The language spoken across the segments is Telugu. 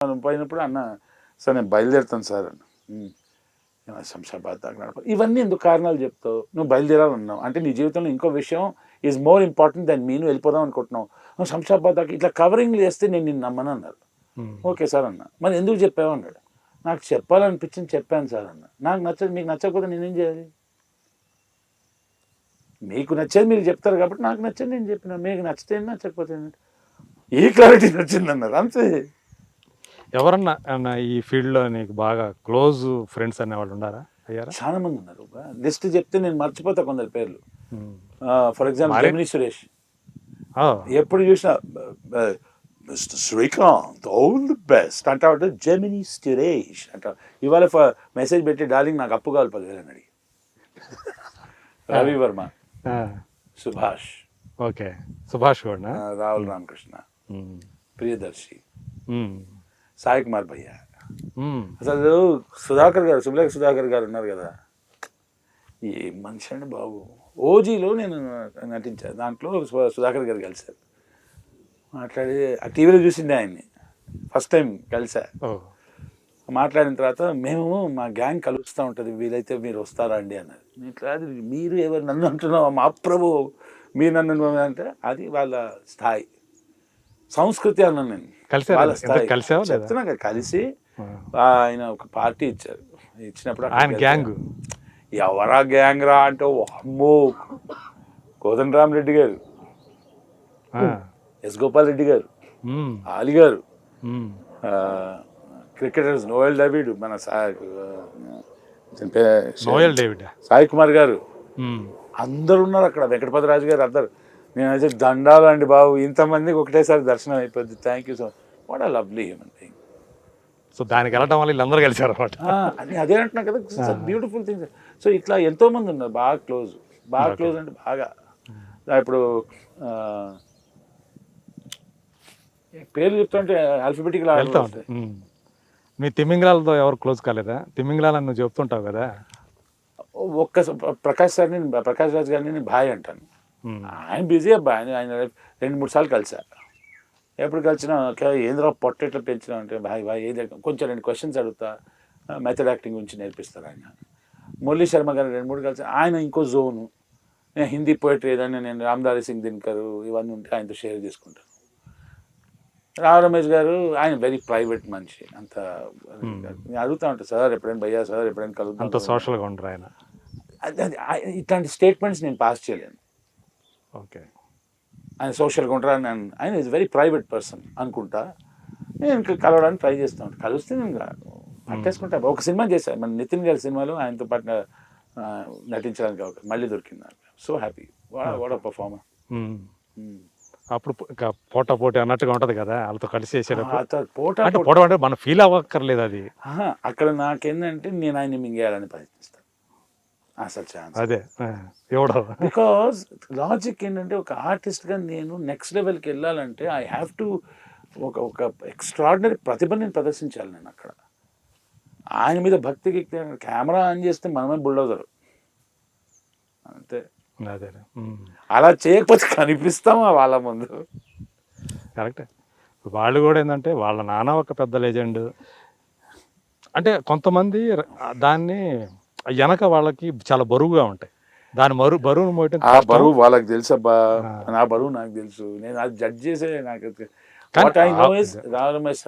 పోయినప్పుడు అన్న సార్ నేను బయలుదేరుతాను సార్ అన్న. శంషాబాద్ దాకా ఇవన్నీ ఎందుకు కారణాలు చెప్తావు? నువ్వు బయలుదేరాలన్నావు అంటే నీ జీవితంలో ఇంకో విషయం ఈజ్ మోర్ ఇంపార్టెంట్ దాన్ని నేను వెళ్ళిపోదాం అనుకుంటున్నావు. నువ్వు శంషాబాద్ దాకా ఇట్లా కవరింగ్ చేస్తే నేను నిన్ను నమ్మను అన్నారు. ఓకే సార్ అన్న. మరి ఎందుకు చెప్పావు అన్నాడు. నాకు చెప్పాలనిపించింది చెప్పాను సార్ అన్న. నాకు నచ్చదు, మీకు నచ్చకపోతే నేనేం చేయాలి? మీకు నచ్చేది మీరు చెప్తారు కాబట్టి నాకు నచ్చేది నేను చెప్పిన, మీకు నచ్చితే నచ్చకపోతే ఈ క్లారిటీ నచ్చింది అన్నారు అంతే. ఎవరన్నా ఈ ఫీల్డ్లో నీకు బాగా క్లోజ్ ఫ్రెండ్స్ అనేవాళ్ళు ఉన్నారా? అయ్యారా? చాలా మంది ఉన్నారు. లిస్ట్ చెప్తే నేను మర్చిపోతా కొందరు పేర్లు. ఫర్ ఎగ్జాంపుల్ జమినీ సురేష్, ఎప్పుడు చూసినా mister Srikanth all the best అంటాడు. జమినీ సురేష్ అంట. ఇవాళ మెసేజ్ పెట్టి డార్లింగ్ నాకు అప్పు కావాలి 10,000 అని అడిగి. రవి వర్మ, సుభాష్, ఓకే సుభాష్ కూడా, రాహుల్ రామకృష్ణ, ప్రియదర్శి, సాయి కుమార్ భయ్య. అసలు సుధాకర్ గారు, సుబ్లేఖ సుధాకర్ గారు ఉన్నారు కదా, ఏ మనిషి అండి బాబు. ఓజీలో నేను నటించాను, దాంట్లో సుధాకర్ గారు కలిశారు. మాట్లాడి ఆ టీవీలో చూసిండే ఆయన్ని ఫస్ట్ టైం కలిసా. మాట్లాడిన తర్వాత మేము మా గ్యాంగ్ కలుస్తూ ఉంటుంది, వీలైతే మీరు వస్తారా అండి అన్నారు. ఇట్లా మీరు ఎవరు నన్ను అంటున్నావు, మా ప్రభు మీరు నన్ను అంటే అది వాళ్ళ స్థాయి, సంస్కృతి అన్నాను నేను. వాళ్ళ స్థాయి చెప్తున్నా కదా. కలిసి ఆయన ఒక పార్టీ ఇచ్చారు. ఇచ్చినప్పుడు ఆయన గ్యాంగ్ ఎవరా గ్యాంగ్ రా అంటే అమ్మో కోదండరామరెడ్డి గారు, ఎస్ గోపాల్ రెడ్డి గారు, ఆలి గారు, క్రికెటర్స్ నోయల్ డేవిడ్, మన సాయి కుమార్ గారు, అందరు ఉన్నారు అక్కడ. వెంకటపతిరాజు గారు, అందరు. నేనైతే దండాలండి బాబు, ఇంతమందికి ఒకటేసారి దర్శనం అయిపోద్ది. Thank you so much. What ఆ లవ్లీ హ్యూమన్ బీయింగ్. సో దానికి వెళ్ళడం వల్ల వీళ్ళందరూ కలిసారు అనమాట. అదే అంటున్నా కదా, బ్యూటిఫుల్ థింగ్స్. సో ఇట్లా ఎంతోమంది ఉన్నారు బాగా క్లోజ్, బాగా క్లోజ్ అంటే బాగా. ఇప్పుడు పేర్లు చెప్తుంటే ఆల్ఫబెటికల్ వెళ్తా ఉంటాయి. మీ తిమింగళాలతో ఎవరు క్లోజ్ కాలేదా? తిమింగళాలని నువ్వు చెప్తుంటావు కదా. ప్రకాష్ రాజ్ గారిని నేను భాయ్ అంటాను. ఆయన బిజీ అబ్బాయి, ఆయన 2-3 సార్లు కలిసా. ఎప్పుడు కలిసినా ఏంద్రా పొట్టెట్లు పెంచినా అంటే భాయ్ ఏది కొంచెం 2 క్వశ్చన్స్ అడుగుతా, మెథడ్ యాక్టింగ్ గురించి నేర్పిస్తారు ఆయన. మురళీ శర్మ గారు 2-3 కలిసి, ఆయన ఇంకో జోను. నేను హిందీ పోయిటరీ ఏదైనా నేను రామ్దారి సింగ్ దినకర్ ఇవన్నీ ఉంటే ఆయనతో షేర్ చేసుకుంటాను. రావు రమేష్ గారు ఆయన వెరీ ప్రైవేట్ మనిషి, అంత నేను అడుగుతా ఉంటాను, సార్ ఎప్పుడైనా భయ్యా, సార్ ఎప్పుడైనా కలుగుతాం, అంత సోషల్గా ఉంటారు ఆయన. ఇట్లాంటి స్టేట్మెంట్స్ నేను పాస్ చేయలేను. ఓకే, ఆయన సోషల్గా ఉంటారు అని. ఆయన ఈజ్ వెరీ ప్రైవేట్ పర్సన్ అనుకుంటా. నేను కలవడానికి ట్రై చేస్తూ ఉంటాను. కలిస్తే నేను పట్టేసుకుంటా. ఒక సినిమా చేశాను మన నితిన్ గారి సినిమాలో, ఆయనతో పాటు నటించడానికి మళ్ళీ దొరికింది నాకు. So happy, what a performer. అప్పుడు పోటీ అన్నట్టుగా ఉంటది కదా వాళ్ళతో కలిసి చేసేటప్పుడు. పోటా అంటే మనం ఫీల్ అవ్వక్కర్లేదు అది. అక్కడ నాకేంటంటే నేను ఆయన మింగేయాలని ప్రయత్నిస్తాను అసలు ఛాన్స్. అదే ఎవడో బికాజ్ లాజిక్ ఏంటంటే ఒక ఆర్టిస్ట్గా నేను నెక్స్ట్ లెవెల్కి వెళ్ళాలంటే ఐ హ్యావ్ టు ఒక ఎక్స్ట్రాడినరీ ప్రతిభ నేను ప్రదర్శించాలి. నేను అక్కడ ఆయన మీద భక్తికి కెమెరా ఆన్ చేస్తే మనమే బుల్డోజరు అంతే. అదే అలా చేయకపోతే కనిపిస్తామా వాళ్ళ ముందు? కరెక్టే. వాళ్ళు కూడా ఏంటంటే వాళ్ళ నాన్న ఒక పెద్ద లెజెండ్ అంటే, కొంతమంది దాన్ని వెనక వాళ్ళకి చాలా బరువుగా ఉంటాయి. దాని బరువును మోయటం, ఆ బరువు వాళ్ళకి తెలుసు అబ్బా, నా బరువు నాకు తెలుసు. నేను అది జడ్జ్ చేసే నాకు. What I know is Rao Ramesh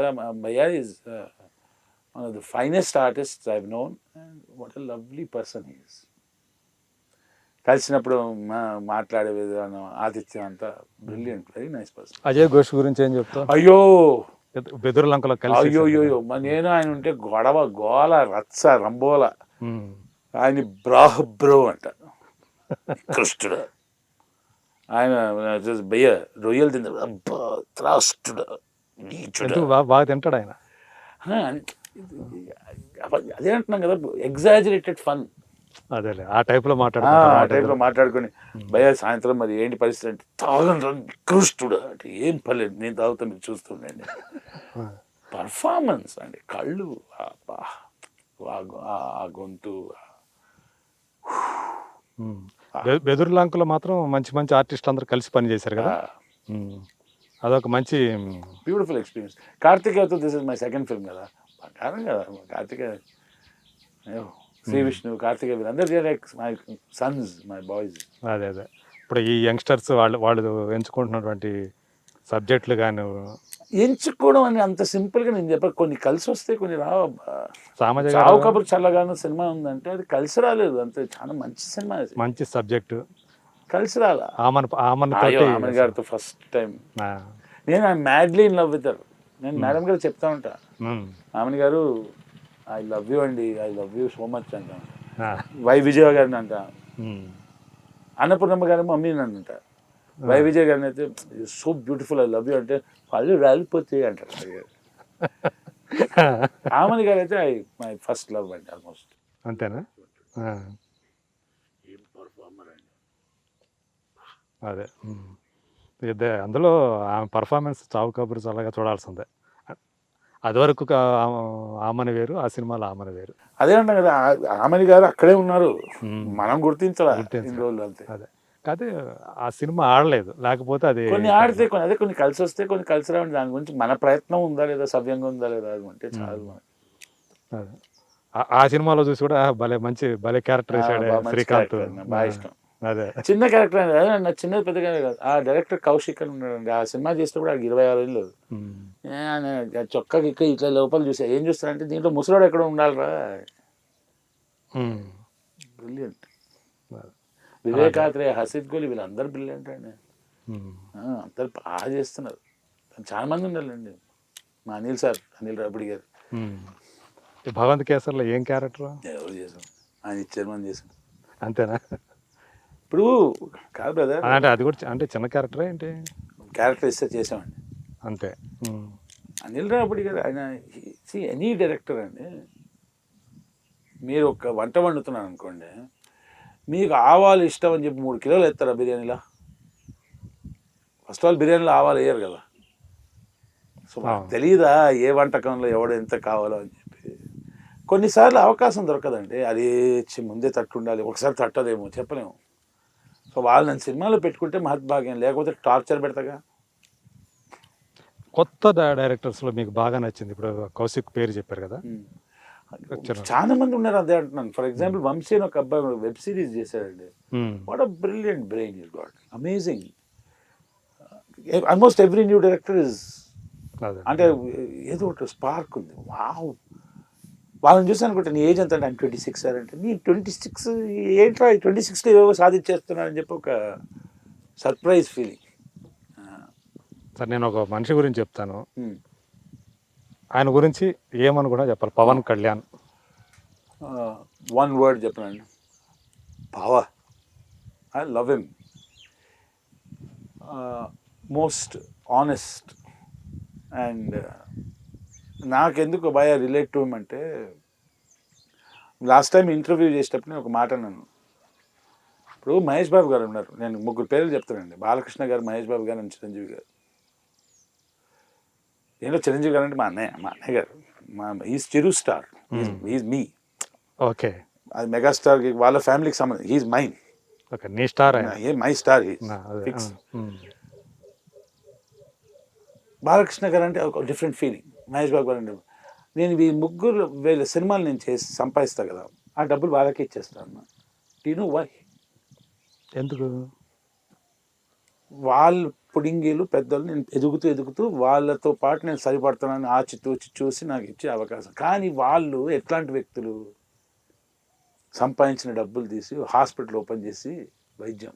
భయ్యా is one of the finest artist I have known. What a lovely person he is. కలిసినప్పుడు మాట్లాడే విధానం, ఆతిథ్యం అంతా brilliant, very nice person. Ajay Ghosh గురించి ఏం చెప్తావు? అయ్యో బెదురులంకలో కలిసి, అయ్యో నేను ఆయన ఉంటే గొడవ గోల రచ్చ రంబోల. ఆయన బ్రో అంట, కృష్ణుడు. ఆయన భయ్య రొయ్యలు తింటాడు, త్రాష్టుడు, బాగా తింటాడు ఆయన. అదే అంటున్నాం కదా, ఎగ్జాజరేటెడ్ ఫన్. అదేలే ఆ టైప్లో మాట్లాడుకొని భయ్య సాయంత్రం మరి ఏంటి పరిస్థితి అంటే, తాగండి కృష్ణుడు అంటే, ఏం పర్లేదు నేను తాగుతా మీరు చూస్తుండండి. పర్ఫార్మెన్స్ అండి, కళ్ళు, ఆ గొంతు. బెదురులంకలో మాత్రం మంచి మంచి ఆర్టిస్టులు అందరూ కలిసి పనిచేశారు కదా. అదొక మంచి బ్యూటిఫుల్ ఎక్స్పీరియన్స్. కార్తికేయతో this is my second film కదా, బంగారం కదా కార్తికేయ. శ్రీ విష్ణు, కార్తికేయ వీళ్ళందరూ like my sons, my boys. అదే అదే ఇప్పుడు ఈ యంగ్స్టర్స్ వాళ్ళు వాళ్ళు ఎంచుకుంటున్నటువంటి సబ్జెక్టులు కానీ ఎంచుకోవడం అని అంత సింపుల్గా నేను చెప్పాను. కొన్ని కలిసి వస్తే కొన్ని రావు. సామాజిక చావు కబుర్ చల్లగాను సినిమా ఉందంటే అది కలిసి రాలేదు అంతే. చాలా మంచి సినిమా అది, మంచి సబ్జెక్టు కలిసి రాలా. ఆమన్ ఆమె గారితో ఫస్ట్ టైం నేను I madly in love with her. నేను మేడం గారు చెప్తా ఉంటా, ఆమె గారు ఐ లవ్ యూ అండి, I love you so much అంట. వై విజయ గారిని అంట, అన్నపూర్ణమ్మ గారు మమ్మీని అంట. వై విజయ్ గారిని అయితే so beautiful I love you అంటే వాళ్ళు రాలిపోతాయి అంటారు. ఆమెని గారు అయితే ఐ మై ఫస్ట్ లవ్ అండి ఆల్మోస్ట్. అంతేనా? ఏం పర్ఫార్మర్ అండి. అదే ఇదే అందులో ఆమె పర్ఫార్మెన్స్ చావు కబురు చల్లగా చూడాల్సిందే. అది వరకు ఆమెను వేరు, ఆ సినిమాలో ఆమెను వేరు. అదే అంటాం కదా, ఆమెని గారు అక్కడే ఉన్నారు, మనం గుర్తించాలా ఇన్ని రోజులు అంతే. అదే కాదు ఆ సినిమా ఆడలేదు, లేకపోతే అది కొన్ని ఆడితే కొన్ని అదే కొన్ని కలిసి వస్తే కొన్ని కలిసి రావండి. దాని గురించి మన ప్రయత్నం ఉందా లేదా, సవ్యంగా ఉందా లేదా అది అంటే చాలు. అదే ఆ సినిమాలో చూసి కూడా భలే మంచి భలే క్యారెక్టర్ వేసాడు శ్రీకాంత్, బాగా ఇష్టం. అదే చిన్న క్యారెక్టర్ అనేది నా చిన్నది పెద్దగా కాదు. ఆ డైరెక్టర్ కౌశిక్ అని ఉన్నాడండి, ఆ సినిమా చేసినప్పుడు ఆడికి 26 ఏళ్ళు. చొక్కా గిక్క ఇట్లా లోపల చూసా, ఏం చూస్తానంటే దీంట్లో ముసలోడు ఎక్కడ ఉండాలిరా. బ్రిలియంట్. వివేకాత్రే, హసిద్ గోలి వీళ్ళందరూ బ్రిలియంట్ అండి. అందరు బాగా చేస్తున్నారు. చాలా మంది ఉండాలండి. మా అనిల్ సార్, అనిల్ రాపిడి గారు. భగవంత్ కేసర్లో ఏం క్యారెక్టర్ ఎవరు చేసాం, ఆయన ఇచ్చారు మనం చేసాం అంతేనా? ఇప్పుడు కాదు బ్రదర్, అంటే అది కూడా అంటే చిన్న క్యారెక్టర్ ఏంటి, క్యారెక్టర్ ఇస్తే చేసామండి అంతే. అనిల్ రాపిడి గారు ఆయన ఎనీ డైరెక్టర్ అండి. మీరు ఒక వంట వండుతున్నాను అనుకోండి, మీకు ఆవాలు ఇష్టం అని చెప్పి 3 కిలోలు ఎత్తారా బిర్యానీలో? ఫస్ట్ ఆల్ బిర్యానీలో ఆవాలు వేయరు కదా. సో తెలియదా ఏ వంటకంలో ఎవడు ఎంత కావాలో అని చెప్పి. కొన్నిసార్లు అవకాశం దొరకదండి, అది ముందే తట్టు ఉండాలి, ఒకసారి తట్టదేమో చెప్పలేము. సో వాళ్ళు నన్ను సినిమాలో పెట్టుకుంటే మహద్భాగ్యం, లేకపోతే టార్చర్ పెడతాగా. కొత్త డైరెక్టర్స్లో మీకు బాగా నచ్చింది? ఇప్పుడు కౌశిక్ పేరు చెప్పారు కదా, చాలా మంది ఉన్నారు అదే అంటున్నాను. ఫర్ ఎగ్జాంపుల్ వంశీ అని ఒక అబ్బాయి వెబ్ సిరీస్ చేశాడండి. What a brilliant brain is got, amazing. Almost every new director is అంటే ఏదో ఒకటి స్పార్క్ ఉంది. వావ్, వాళ్ళని చూసి అనుకుంటే నీ ఏజ్ ఎంత అంటే ఆయన 26 సార్ అంటే, నీ 26 ఏంట్రా 26లో ఏవో సాధించేస్తున్నారని చెప్పి ఒక సర్ప్రైజ్ ఫీలింగ్. సార్ నేను ఒక మనిషి గురించి చెప్తాను, ఆయన గురించి ఏమని కూడా చెప్పాలి. పవన్ కళ్యాణ్. వన్ వర్డ్ చెప్పనండి, power. I love him. Most honest. And నాకెందుకు భయ రిలేట్ టు హిమ్ అంటే, లాస్ట్ టైం ఇంటర్వ్యూ చేసేటప్పుడు నేను ఒక మాట అన్నాను. ఇప్పుడు మహేష్ బాబు గారు ఉన్నారు, నేను 3 పేర్లు చెప్తానండి. బాలకృష్ణ గారు, మహేష్ బాబు గారు అండ్ చిరంజీవి గారు. ఏంటో చిరంజీవి గారు అంటే మా అన్నయ్య గారు, is Chiru star, is me. Okay, అది మెగాస్టార్ వాళ్ళ ఫ్యామిలీకి సంబంధం. He's mine. ఓకే, నీ star, my star fix. Balakrishna గారు అంటే ఒక డిఫరెంట్ ఫీలింగ్. మహేష్ బాబు గారు అంటే, నేను ఈ 3 వేల సినిమాలు నేను చేసి సంపాదిస్తా కదా, ఆ డబ్బులు వాళ్ళకే ఇచ్చేస్తాను. You know why? ఎందుకు? వాళ్ళు పుడింగీలు పెద్దలు, నేను ఎదుగుతూ వాళ్ళతో పాటు నేను సరిపడుతున్నాను ఆచితూచి చూసి నాకు ఇచ్చే అవకాశం. కానీ వాళ్ళు ఎట్లాంటి వ్యక్తులు? సంపాదించిన డబ్బులు తీసి హాస్పిటల్ ఓపెన్ చేసి వైద్యం.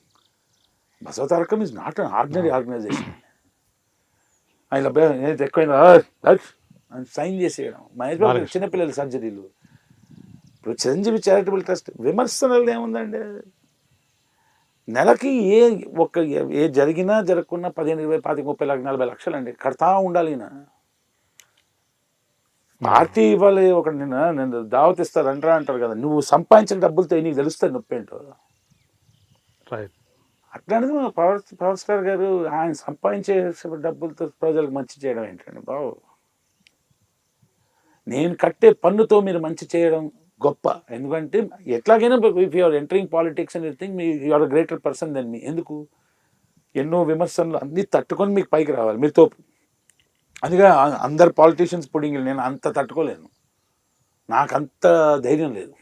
Basavatarakam is not an ordinary organisation. ఆయన ఎక్కువైనా సైన్ చేసేయడం. మహేష్ బాబు చిన్నపిల్లల సర్జరీలు. ఇప్పుడు చిరంజీవి చారిటబుల్ ట్రస్ట్ విమర్శనలు ఏముందండి? నెలకి ఏ జరిగినా జరగకున్నా 15, 20, 25, 30, 40 లక్షలు అండి కడతా ఉండాలి. పార్టీ ఇవ్వాలి, ఒక నేను దావత్ ఇస్తారు అంటారు కదా, నువ్వు సంపాదించిన డబ్బులతో నీకు తెలుస్తుంది నొప్పి ఏంటో. అట్లాంటిది మన పవర్ స్టార్ గారు ఆయన సంపాదించే డబ్బులతో ప్రజలకు మంచి చేయడం ఏంటండి బాబు? నేను కట్టే పన్నుతో మీరు మంచి చేయడం గొప్ప. ఎందుకంటే ఎట్లాగైనా if you're entering politics and thing you are a greater person then me. ఎందుకు ఎన్నో విమర్శలు అన్నీ తట్టుకొని మీకు పైకి రావాలి మీరు తోపు. అందుకే అందరు పాలిటీషియన్స్ పుడింగ్ నేను అంత తట్టుకోలేను, నాకు అంత ధైర్యం లేదు.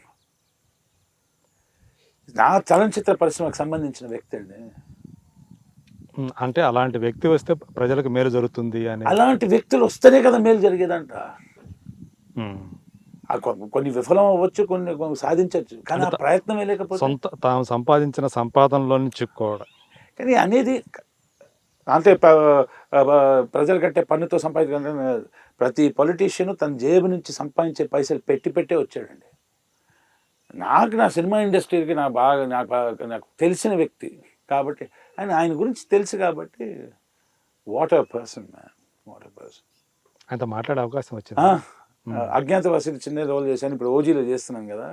నా చలనచిత్ర పరిశ్రమకు సంబంధించిన వ్యక్తి అండి. అంటే అలాంటి వ్యక్తి వస్తే ప్రజలకు మేలు జరుగుతుంది అని. అలాంటి వ్యక్తులు వస్తేనే కదా మేలు జరిగేదంట. కొన్ని విఫలం అవ్వచ్చు, కొన్ని సాధించవచ్చు, కానీ ఆ ప్రయత్నమే లేకపోతే సొంత తాము సంపాదించిన సంపాదనలో చిక్కుకోవడం. కానీ అనేది అంటే ప్రజలు కట్టే పన్నుతో సంపాదించే ప్రతి పొలిటీషియన్ తన జేబు నుంచి సంపాదించే పైసలు పెట్టే వచ్చాడండి. నా సినిమా ఇండస్ట్రీకి నాకు తెలిసిన వ్యక్తి కాబట్టి ఆయన గురించి తెలుసు కాబట్టి what a person man, what a person. ఆయనతో మాట్లాడే అవకాశం వచ్చింది. అజ్ఞాతవాసిని చిన్న రోల్ చేశాను, ఇప్పుడు ఓజీలో చేస్తున్నాను కదా.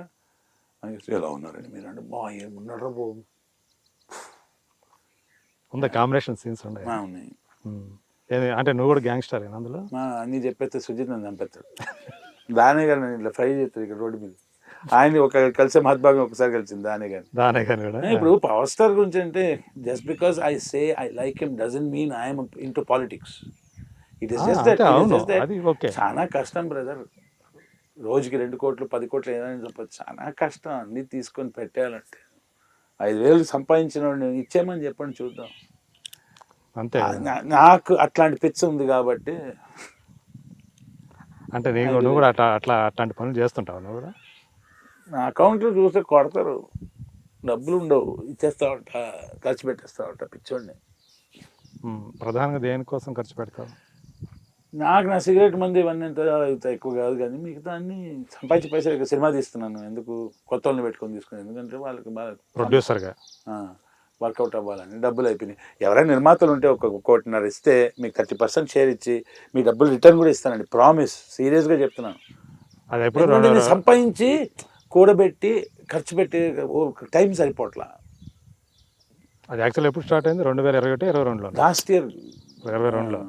ఎలా ఉన్నారండి మీరు అంటే ఏమున్నారా బాబు, ఉందా కాంబినేషన్ సీన్స్ ఉన్నాయి. అంటే నువ్వు కూడా గ్యాంగ్స్టర్ అందులో అన్నీ చెప్పేస్తే సుజిత్ నన్ను చంపేస్తాడు. దానే గారు నన్ను ఇట్లా ఫ్రై చేస్తాడు ఇక్కడ రోడ్డు మీద. ఆయన కలిసే మహద్భాగం ఒకసారి కలిసింది దానే గారు కూడా. ఇప్పుడు పవర్ స్టార్ గురించి అంటే just because I say I like him doesn't mean I'm in to politics. It is just that. చాలా కష్టం బ్రదర్, రోజుకి 2 కోట్లు 10 కోట్లు ఏదైనా చెప్పచ్చు, చాలా కష్టం అన్నీ తీసుకొని పెట్టాలంటే. 5,000 సంపాదించిన వాడిని ఇచ్చేయమని చెప్పండి చూద్దాం. అంతే. నాకు అట్లాంటి పిచ్చి ఉంది కాబట్టి. అంటే నువ్వు కూడా అట్లాంటి పనులు చేస్తుంటావు నువ్వు కూడా? నా అకౌంట్లో చూస్తే కొడతారు, డబ్బులు ఉండవు, ఇచ్చేస్తా ఉంటా, ఖర్చు పెట్టేస్తా ఉంటా పిచ్చోడిని. ప్రధానంగా దేనికోసం ఖర్చు పెడతావు? నాకు నా సిగరెట్ మంది ఇవన్నీ ఎంత ఎక్కువ కాదు, కానీ మిగతా అన్ని సంపాదించి పైసలు సినిమా తీస్తున్నాను ఎందుకు, కొత్త వాళ్ళని పెట్టుకొని తీసుకుని, ఎందుకంటే వాళ్ళకి బాగా ప్రొడ్యూసర్గా వర్కౌట్ అవ్వాలని. డబ్బులు అయిపోయినాయి. ఎవరైనా నిర్మాతలు ఉంటే 1.5 కోటి ఇస్తే మీకు 30% షేర్ ఇచ్చి మీ డబ్బులు రిటర్న్ కూడా ఇస్తానండి, ప్రామిస్, సీరియస్గా చెప్తున్నాను. అది ఎప్పుడు సంపాదించి కూడబెట్టి ఖర్చు పెట్టి టైం సరిపోట్లా. అది యాక్చువల్ ఎప్పుడు స్టార్ట్ అయింది? 2021-22లో, లాస్ట్ ఇయర్ 2022లో.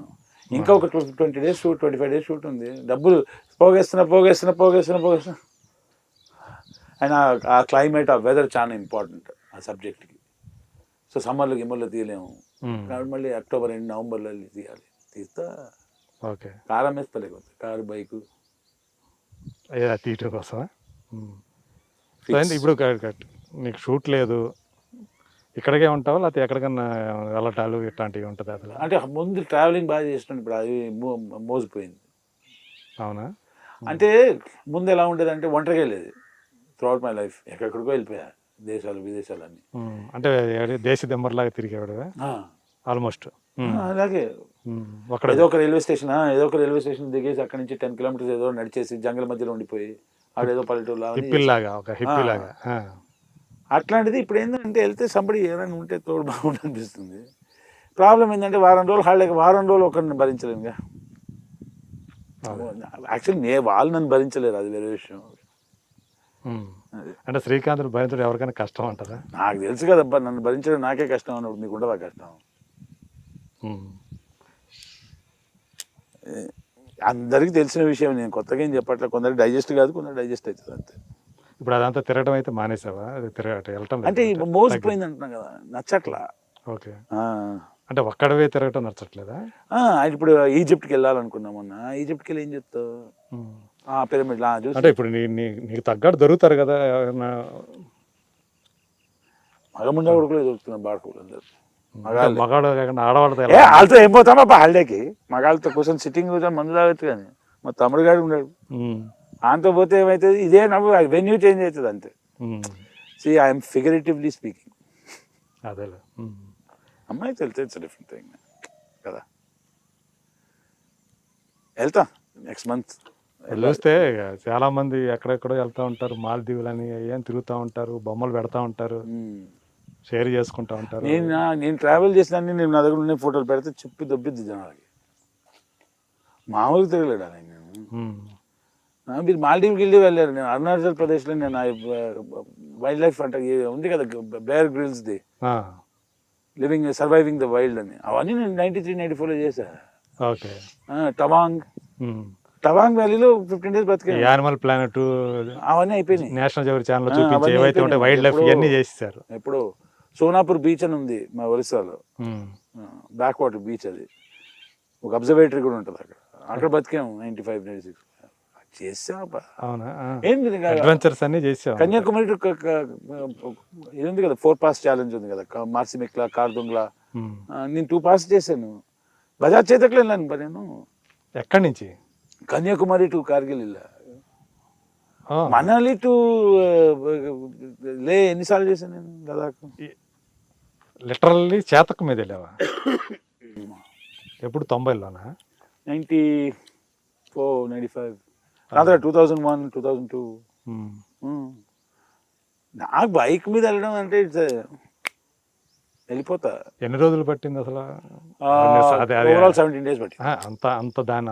ఇంకా ఒక 20 days షూట్, 25 days షూట్ ఉంది. డబ్బులు పోగేస్తున్నా. అండ్ ఆ క్లైమేట్, ఆ వెదర్ చాలా ఇంపార్టెంట్ ఆ సబ్జెక్ట్కి. సో సమ్మర్లో గిమ్మర్లో తీయలేము కాబట్టి మళ్ళీ అక్టోబర్ ఎండ్ నవంబర్లో తీయాలి. తీస్తా ఓకే. కారు అమ్మేస్తా, లేకపోతే కారు బైకు తీయటం కోసమా? ఇప్పుడు నీకు షూట్ లేదు, ఇక్కడికే ఉంటావా లేకపోతే ఎక్కడికన్నా వెళ్ళటాలు ఇట్లాంటివి ఉంటుంది అసలు? అంటే ముందు ట్రావెలింగ్ బాగా చేస్తున్నాను, ఇప్పుడు అది మోసిపోయింది. అవునా? అంటే ముందు ఎలా ఉండేది అంటే ఒంటరిగా వెళ్ళేది త్రూఅవుట్ మై లైఫ్, ఎక్కడికో వెళ్ళిపోయా, దేశాలు విదేశాలన్నీ. అంటే దేశ దెమ్మర్లాగా తిరిగేవాడు ఆల్మోస్ట్. అలాగే ఏదో ఒక రైల్వే స్టేషన్ దిగేసి అక్కడి నుంచి 10 kilometers ఏదో నడిచేసి జంగల్ మధ్యలో ఉండిపోయి ఆడేదో పల్లెటూరులా అట్లాంటిది. ఇప్పుడు ఏంటంటే వెళ్తే సంబడి ఏమైనా ఉంటే తోడు బాగుంటుంది అనిపిస్తుంది. ప్రాబ్లం ఏంటంటే వారం రోజులు ఒకరిని భరించలేనుగా. యాక్చువల్లీ వాళ్ళు నన్ను భరించలేరు, అది వేరే విషయం. అంటే శ్రీకాంత్ భరించడం ఎవరికైనా కష్టం అంటారా? నాకు తెలుసు కదబ్బా, నన్ను భరించడం నాకే కష్టం అన్నప్పుడు నీకు ఉండదా కష్టం? అందరికీ తెలిసిన విషయం, నేను కొత్తగా ఏం చెప్పట్లే. కొందరికి డైజెస్ట్ కాదు, కొందరు డైజెస్ట్ అవుతుంది అంతే. ఇప్పుడు అదంతా తిరగడం అయితే మానేసావా? వెళ్ళటం అంటే మోసిపోయింది అంటున్నా కదా, నచ్చట్లా. ఓకే. అంటే ఒక్కడవే తిరగటం నచ్చట్లేదా? ఇప్పుడు ఈజిప్ట్కి వెళ్ళాలనుకున్నాం, మొన్న ఈజిప్ట్కి వెళ్ళి ఏం చెప్తావు, పిరమిడ్ అంటే ఇప్పుడు నీకు తగ్గట్టు దొరుకుతారు కదా ఎవరైనా? మగముండ కొడుకులే దొరుకుతున్నాం, బాడుకోలు అందరు. మగాడు కాకుండా ఆడవాళ్ళతో వాళ్ళతో ఏం పోతామా హాలిడేకి? మగాళ్ళతో కూర్చొని సిట్టింగ్ కూర్చొని మందు తాగొచ్చు, కానీ మా తమ్ముడు గారు ఉన్నాడు, ఆయనతో పోతే ఏమవుతుంది, ఇదే నవ్వు వెన్యూ చేంజ్ అవుతుంది అంతే. I'm figuratively speaking. అదేలే, అమ్మాయి తెలితే ఇట్స్ డిఫరెంట్ థింగ్ కదా. వెళ్తా నెక్స్ట్ మంత్. చూస్తే చాలా మంది ఎక్కడెక్కడో వెళ్తూ ఉంటారు, మాల్దీవులని ఏం తిరుగుతూ ఉంటారు, బొమ్మలు పెడతా ఉంటారు, షేర్ చేసుకుంటూ ఉంటారు. నేను ట్రావెల్ చేసిన నేను నా దగ్గర ఉన్న ఫోటోలు పెడితే చెప్పి దొబ్బిద్ది జనాలకి. మామూలుగా తిరగలేడా నేను? మీరు మాల్దీవ్కి వెళ్ళారు, నేను అరుణాచల్ ప్రదేశ్లో నేను వైల్డ్ లైఫ్ అంటే ఉంది కదా బేర్ గ్రిల్స్ది, సర్వైవింగ్ ద వైల్డ్ అని, అవన్నీ నేను 93-94లో చేశా. ఓకే. టవాంగ్ వ్యాలీలో 15 days బతికే. యానిమల్ ప్లానెట్ అవన్నీ అయిపోయినాయి, నేషనల్ జియోగ్రఫీ ఛానల్లో చూపించే ఏవైతే ఉంటాయి వైల్డ్ లైఫ్ ఇవన్నీ చేసేసారు. ఎప్పుడు సోనాపూర్ బీచ్ అని ఉంది మా ఒరిస్సాలో, బ్యాక్ వాటర్ బీచ్ అది, ఒక అబ్జర్వేటరీ కూడా ఉంటుంది అక్కడ. అక్కడ బతికాము 95, 96 చేసాం. అవునా ఏంటి అడ్వెంచర్స్ అన్ని చేసాం. కన్యాకుమారి టు ఇది ఉంది కదా, 4 పాస్ ఛాలెంజ్ ఉంది కదా, మార్సిమిక్లా, కార్దుంగ్లా. నేను 2 పాస్ చేశాను. బజాజ్ చేతకులు వెళ్ళాను నేను. ఎక్కడి నుంచి? కన్యాకుమారి టు కార్గిల్ వెళ్ళా. మనాలి టు లే ఎన్నిసార్లు చేశాను నేను లదాఖ్. లిటరల్లీ చేతకు మీద వెళ్ళావా? ఎప్పుడు 90లోనా? 94, 95, రాత్రి 2001, 2002. నాకు బైక్ మీద వెళ్ళడం అంటే వెళ్ళిపోతా. ఎన్ని రోజులు పట్టింది అసలు? ఓవరాల్ 17 days పట్టింది.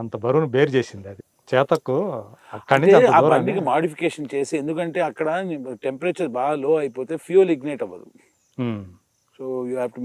అంత బరువును బేర్ చేసింది అది చేతకు. అక్కడి నుంచి ఆ బండికి మాడిఫికేషన్ చేసి, ఎందుకంటే అక్కడ టెంపరేచర్ బాగా లో అయిపోతే ఫ్యూయల్ ఇగ్నైట్ అవ్వదు. So you have to